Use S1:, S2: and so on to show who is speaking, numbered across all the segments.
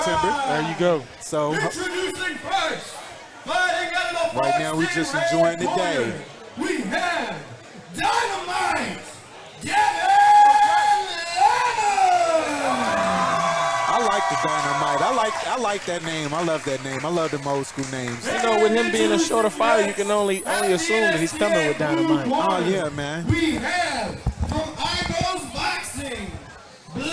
S1: September.
S2: There you go.
S1: So
S3: Introducing first, fighting out of the
S1: right now we just enjoying the day.
S3: We have Dynamite Devin Lanham.
S1: I like the Dynamite. I like that name. I love that name. I love them old school names.
S2: You know, with him being a shorter fighter, you can only assume that he's coming with Dynamite.
S1: Oh yeah, man.
S3: We have from Igos Boxing, Blaine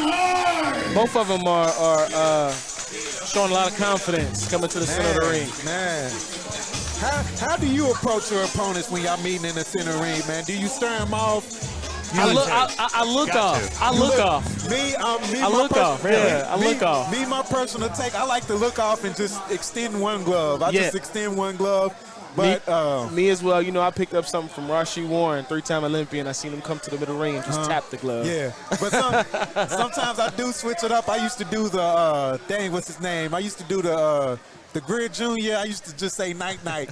S3: Reinhardt.
S2: Both of them are showing a lot of confidence coming to the center of the ring.
S1: Man, how do you approach your opponents when y'all meeting in the center ring, man? Do you stir them off?
S2: I look off.
S1: Me,
S2: I look off.
S1: Me, my personal take, I like to look off and just extend one glove. I just extend one glove. But
S2: me as well. You know, I picked up something from Rashi Warren, 3-time Olympian. I seen him come to the middle ring and just tap the glove.
S1: Yeah, but sometimes I do switch it up. I used to do the what's his name? I used to do the Grid Junior. I used to just say night night.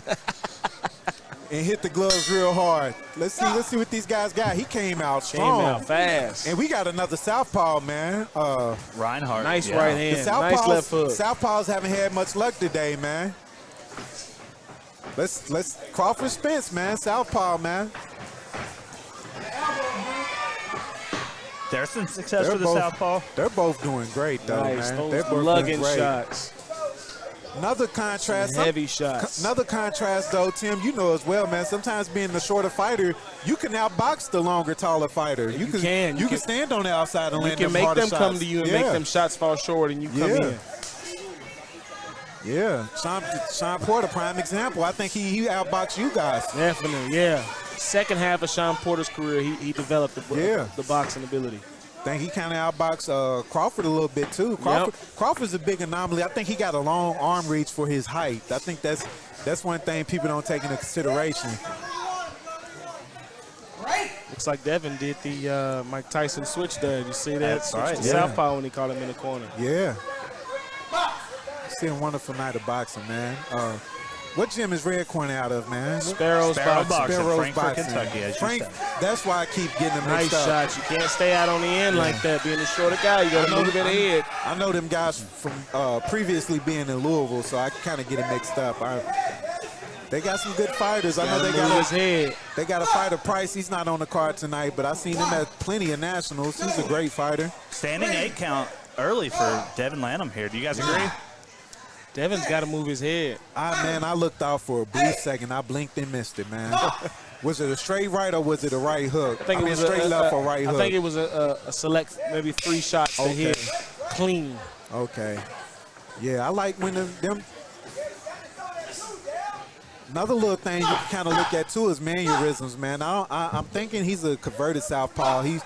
S1: And hit the gloves real hard. Let's see what these guys got. He came out strong.
S2: Came out fast.
S1: And we got another southpaw, man.
S4: Reinhardt.
S2: Nice right hand. Nice left hook.
S1: Southpaws haven't had much luck today, man. Let's Crawford Spence, man. Southpaw, man.
S4: There's some success for the southpaw.
S1: They're both doing great, though,
S2: nice.
S1: man.
S2: Those
S1: They're both
S2: lugging
S1: doing great.
S2: shots.
S1: Another contrast.
S2: Heavy shots.
S1: Another contrast, though, Tim, you know as well, man. Sometimes being the shorter fighter, you can outbox the longer, taller fighter. You can stand on the outside and land them harder shots.
S2: You can make them come to you and make them shots fall short and you come in.
S1: Yeah, Sean Porter, prime example. I think he outboxed you guys.
S2: Definitely, yeah. Second half of Sean Porter's career, he developed the boxing ability.
S1: I think he kind of outboxed Crawford a little bit too. Crawford's a big anomaly. I think he got a long arm reach for his height. I think that's one thing people don't take into consideration.
S2: Looks like Devin did the Mike Tyson switch there. You see that?
S4: That's
S2: Switch
S4: right.
S2: to southpaw when he caught him in the corner.
S1: Yeah. It's been a wonderful night of boxing, man. What gym is Red Corner out of, man?
S2: Sparrows Boxing.
S4: Frankfurt, Kentucky, as you said.
S1: That's why I keep getting them
S2: nice
S1: mixed up.
S2: shots. You can't stay out on the end like that. Being a shorter guy, you got to move it ahead.
S1: I know them guys from previously being in Louisville, so I kind of get it mixed up. They got some good fighters. I know they got a fighter, Price. He's not on the card tonight, but I've seen him at plenty of nationals. He's a great fighter.
S4: Standing 8 count early for Devin Lanham here. Do you guys agree?
S2: Devin's got to move his head.
S1: I looked out for a brief second. I blinked and missed it, man. Was it a straight right or was it a right hook?
S2: I think it was
S1: straight left or right hook.
S2: I think it was a select, maybe 3 shots to hit clean.
S1: Okay. Yeah, I like when them. Another little thing you can kind of look at too is mannerisms, man. I'm thinking he's a converted southpaw. He's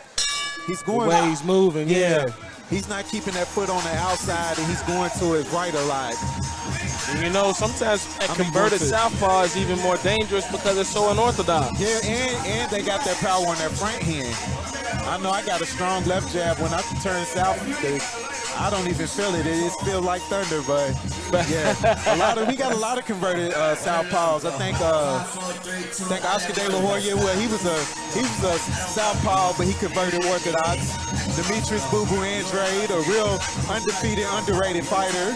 S1: going
S2: the way he's moving. Yeah.
S1: He's not keeping that foot on the outside, and he's going to his right a lot.
S2: And you know, sometimes a converted southpaw is even more dangerous because it's so unorthodox.
S1: Yeah, and they got that power on their front hand. I know I got a strong left jab when I turn south. I don't even feel it. It feels like thunder, but yeah, we got a lot of converted southpaws. I think Oscar De La Hoya. Well, he was a southpaw, but he converted orthodox. Demetrius Boo Boo Andrade, a real undefeated, underrated fighter,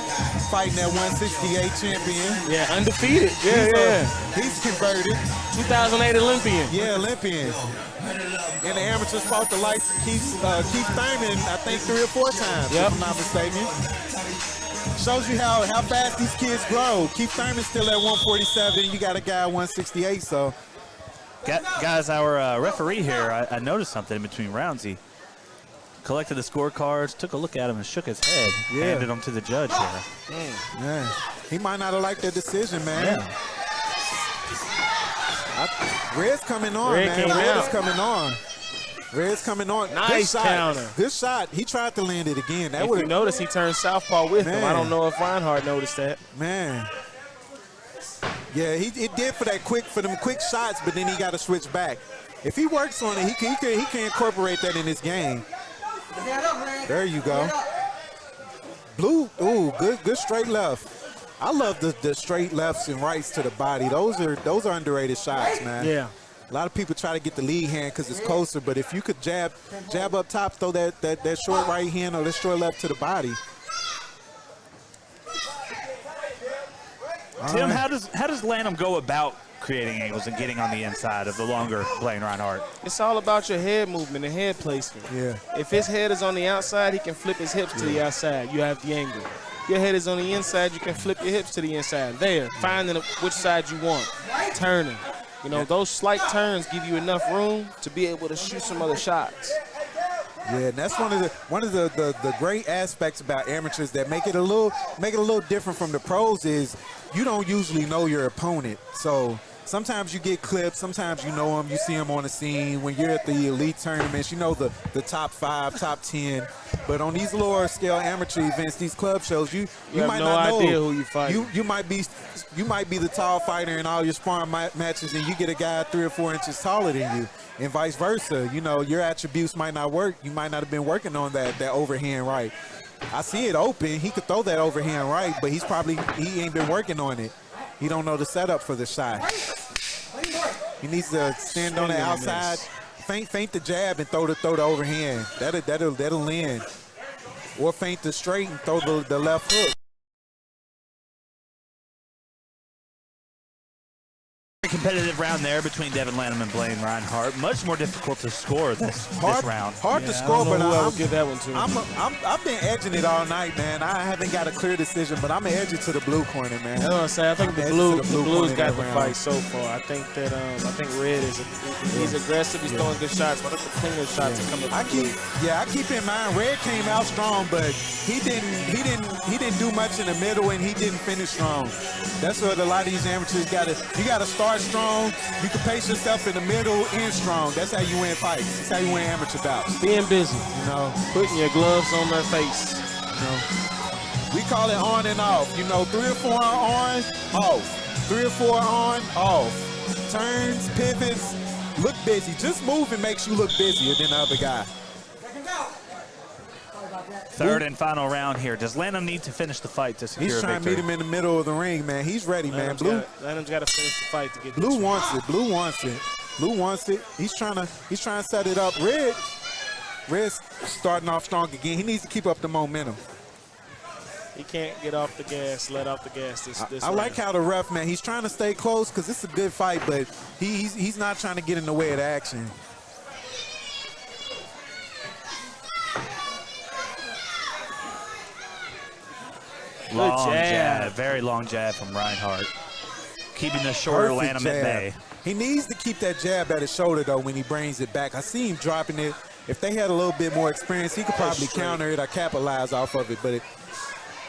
S1: fighting at 168 champion.
S2: Yeah, undefeated.
S1: He's converted.
S2: 2008 Olympian.
S1: Yeah, Olympian. And the amateurs fought the likes of Keith Thurman, I think 3 or 4 times, if I'm not mistaken. Shows you how fast these kids grow. Keith Thurman's still at 147. You got a guy at 168, so.
S4: Guys, our referee here, I noticed something in between rounds. He collected the scorecards, took a look at him, and shook his head, handed them to the judge here.
S1: Yeah. He might not have liked that decision, man.
S4: Yeah.
S1: Red's coming on, man. Red is coming on. Red's coming on.
S2: Nice counter.
S1: Good shot. He tried to land it again.
S2: If you notice, he turned southpaw with him. I don't know if Reinhardt noticed that.
S1: Man. Yeah, it did for them quick shots, but then he got to switch back. If he works on it, he can incorporate that in his game. There you go. Blue, ooh, good straight left. I love the straight lefts and rights to the body. Those are underrated shots, man.
S2: Yeah.
S1: A lot of people try to get the lead hand because it's closer, but if you could jab up top, throw that short right hand or that short left to the body.
S4: Tim, how does Lanham go about creating angles and getting on the inside of the longer Blaine Reinhardt?
S2: It's all about your head movement and head placement.
S1: Yeah.
S2: If his head is on the outside, he can flip his hips to the outside. You have the angle. Your head is on the inside, you can flip your hips to the inside. There, finding which side you want. Turning. You know, those slight turns give you enough room to be able to shoot some other shots.
S1: Yeah, and that's one of the great aspects about amateurs that make it a little different from the pros is you don't usually know your opponent. So sometimes you get clips, sometimes you know them, you see them on the scene. When you're at the elite tournaments, you know the top 5, top 10. But on these lower scale amateur events, these club shows, you
S2: have
S1: might
S2: no
S1: not know
S2: idea who you fight.
S1: You might be the tall fighter in all your sparring matches, and you get a guy 3 or 4 inches taller than you, and vice versa. You know, your attributes might not work. You might not have been working on that overhand right. I see it open. He could throw that overhand right, but he ain't been working on it. He don't know the setup for the shot. He needs to stand on the outside, feint the jab, and throw the overhand. That'll land. Or feint the straight and throw the left hook.
S4: Competitive round there between Devin Lanham and Blaine Reinhardt. Much more difficult to score this round.
S1: Hard to score, but
S2: I'll give that one to him.
S1: I've been edging it all night, man. I haven't got a clear decision, but I'm gonna edge it to the blue corner, man.
S2: That's what I'm saying. I think the Blues got the fight so far. I think that Red he's aggressive. He's throwing good shots, but I think the cleaner shots are coming.
S1: I keep in mind Red came out strong, but he didn't do much in the middle, and he didn't finish strong. That's what a lot of these amateurs you gotta start strong. You can pace yourself in the middle and strong. That's how you win fights. That's how you win amateur bouts.
S2: Being busy,
S1: you know,
S2: putting your gloves on their face.
S1: You know, we call it on and off. You know, 3 or 4 on, off. 3 or 4 on, off. Turns, pivots, look busy. Just moving makes you look busier than the other guy.
S4: Third and final round here. Does Lanham need to finish the fight to secure a victory?
S1: He's trying to meet him in the middle of the ring, man. He's ready, man.
S2: Lanham's got to finish the fight to get
S1: Blue wants it. Blue wants it. Blue wants it. He's trying to set it up. Red's starting off strong again. He needs to keep up the momentum.
S2: He can't get off the gas, let off the gas this
S1: I like how the ref, man, he's trying to stay close because it's a good fight, but he's not trying to get in the way of the action.
S4: Long jab, very long jab from Reinhardt. Keeping the shorter Lanham at bay.
S1: He needs to keep that jab at his shoulder, though, when he brings it back. I see him dropping it. If they had a little bit more experience, he could probably counter it or capitalize off of it, but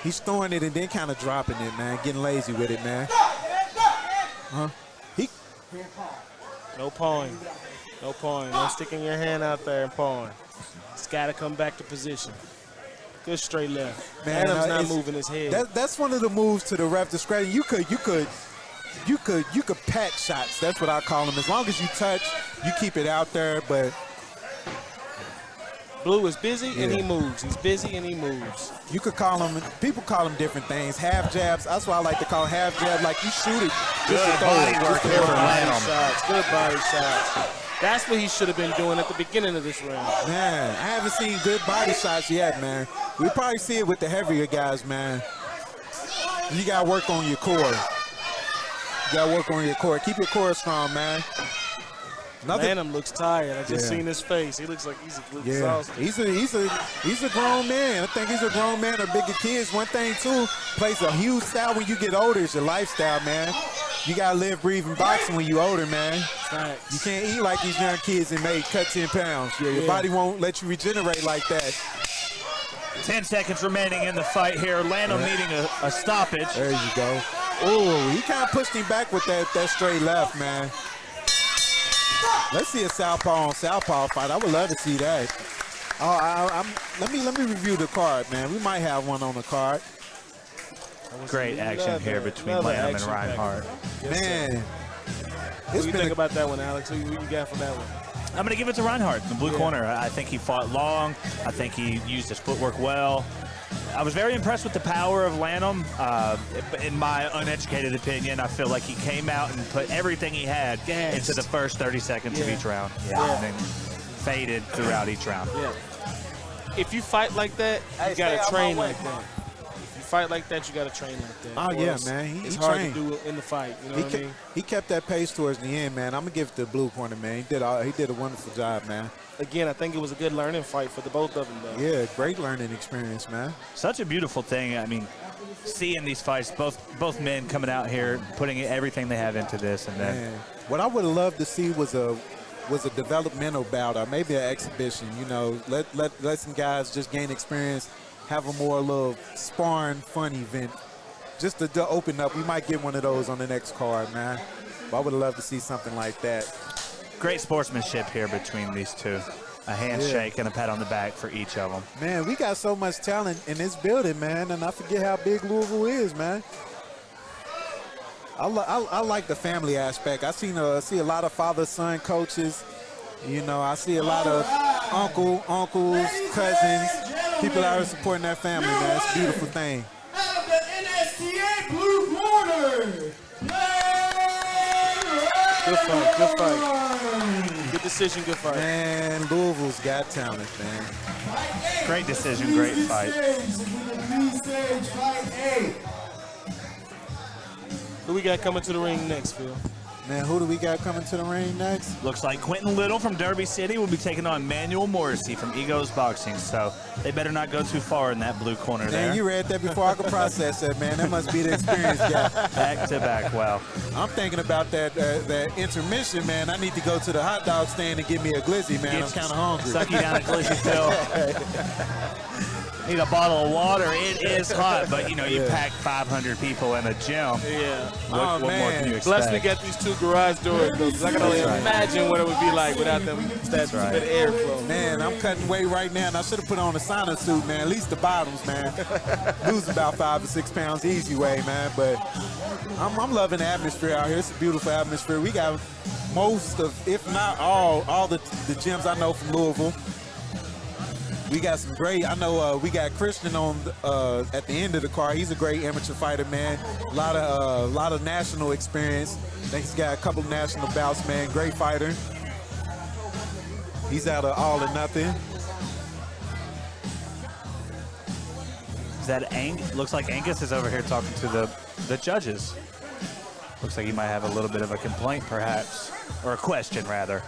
S1: he's throwing it and then kind of dropping it, man, getting lazy with it, man.
S2: No pawing. No pawing. No sticking your hand out there and pawing. It's got to come back to position. Good straight left. Man, Adam's not moving his head.
S1: That's one of the moves to the ref discredit. You could pat shots. That's what I call them. As long as you touch, you keep it out there. But
S2: Blue is busy and he moves. He's busy and he moves.
S1: You could call them. People call them different things. Half jabs. That's why I like to call half jab. Like you shoot it.
S4: Good body work here for Lanham.
S2: Good body shots. That's what he should have been doing at the beginning of this round.
S1: Man, I haven't seen good body shots yet, man. We probably see it with the heavier guys, man. You got to work on your core. You got to work on your core. Keep your core strong, man.
S2: Lanham looks tired. I just seen his face. He looks like he's exhausted.
S1: He's a grown man. I think he's a grown man or bigger kids. One thing, too, plays a huge style when you get older is your lifestyle, man. You got to live, breathe, and boxing when you older, man.
S2: Facts.
S1: You can't eat like these young kids and cut 10 pounds. Your body won't let you regenerate like that.
S4: 10 seconds remaining in the fight here. Lanham needing a stoppage.
S1: There you go. Oh, he kind of pushed him back with that straight left, man. Let's see a southpaw on southpaw fight. I would love to see that. Let me review the card, man. We might have one on the card.
S4: Great action here between Lanham and Reinhardt.
S1: Man.
S2: What do you think about that one, Alex? Who you got for that one?
S4: I'm going to give it to Reinhardt in the blue corner. I think he fought long. I think he used his footwork well. I was very impressed with the power of Lanham. In my uneducated opinion, I feel like he came out and put everything he had into the first 30 seconds of each round. And then faded throughout each round.
S2: Yeah. If you fight like that, you got to train like that. If you fight like that, you got to train like that.
S1: Oh, yeah, man.
S2: It's
S1: He
S2: hard
S1: trained.
S2: to do in the fight. You know what I mean?
S1: He kept that pace towards the end, man. I'm going to give it to the blue corner, man. He did a wonderful job, man.
S2: Again, I think it was a good learning fight for the both of them, though.
S1: Yeah, great learning experience, man.
S4: Such a beautiful thing. I mean, seeing these fights, both men coming out here, putting everything they have into this, and then
S1: Man, what I would have loved to see was a developmental bout or maybe an exhibition. You know, let some guys just gain experience, have a more little sparring fun event, just to open up. We might get one of those on the next card, man. But I would have loved to see something like that.
S4: great sportsmanship here between these two. A handshake and a pat on the back for each of them.
S1: Man, we got so much talent in this building, man, and I forget how big Louisville is, man. I like the family aspect. I see a lot of father-son coaches. You know, I see a lot of uncles, cousins, people out here supporting their family, man. It's a beautiful thing.
S3: Out of the NSTA blue corner,
S2: Good fight, good fight. Good decision, good fight.
S1: Man, Louisville's got talent, man.
S4: Great decision, great fight.
S2: Who we got coming to the ring next, Phil?
S1: Man, who do we got coming to the ring next?
S4: Looks like Quentin Little from Derby City will be taking on Manuel Morrissey from Egos Boxing, so they better not go too far in that blue corner there.
S1: Man, you read that before I could process that, man. That must be the experience gap.
S4: Back to back, wow.
S1: I'm thinking about that intermission, man. I need to go to the hot dog stand and get me a glizzy, man. I'm kind of hungry.
S4: Suck you down a glizzy, Phil. Need a bottle of water. It is hot, but you know, you pack 500 people in a gym.
S2: Yeah.
S4: What more can you expect?
S2: Bless we got these two garage doors, though, 'cause I can only imagine what it would be like without them. That's right. Bit of airflow.
S1: Man, I'm cutting weight right now, and I should have put on a sauna suit, man. At least the bottoms, man. Lose about 5 or 6 pounds easy way, man. But I'm loving the atmosphere out here. It's a beautiful atmosphere. We got most of, if not all the gyms I know from Louisville. We got some great. I know we got Christian on at the end of the card. He's a great amateur fighter, man. A lot of national experience. I think he's got a couple of national bouts, man. Great fighter. He's out of All or Nothing.
S4: Is that looks like Angus is over here talking to the judges. Looks like he might have a little bit of a complaint, perhaps, or a question, rather.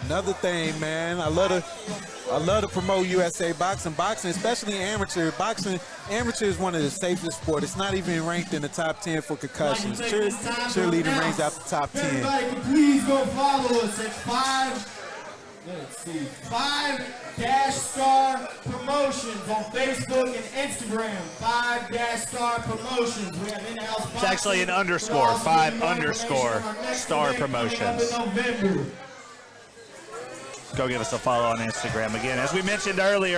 S1: Another thing, man, I love to promote USA boxing. Boxing, especially amateur boxing. Amateur is one of the safest sports. It's not even ranked in the top 10 for concussions. Cheerleading rings out the top 10.
S3: Everybody can please go follow us at 5-Star Promotions on Facebook and Instagram. 5-Star Promotions. We have in-house boxing.
S4: It's actually an underscore, 5_Star Promotions. Go give us a follow on Instagram. Again, as we mentioned earlier,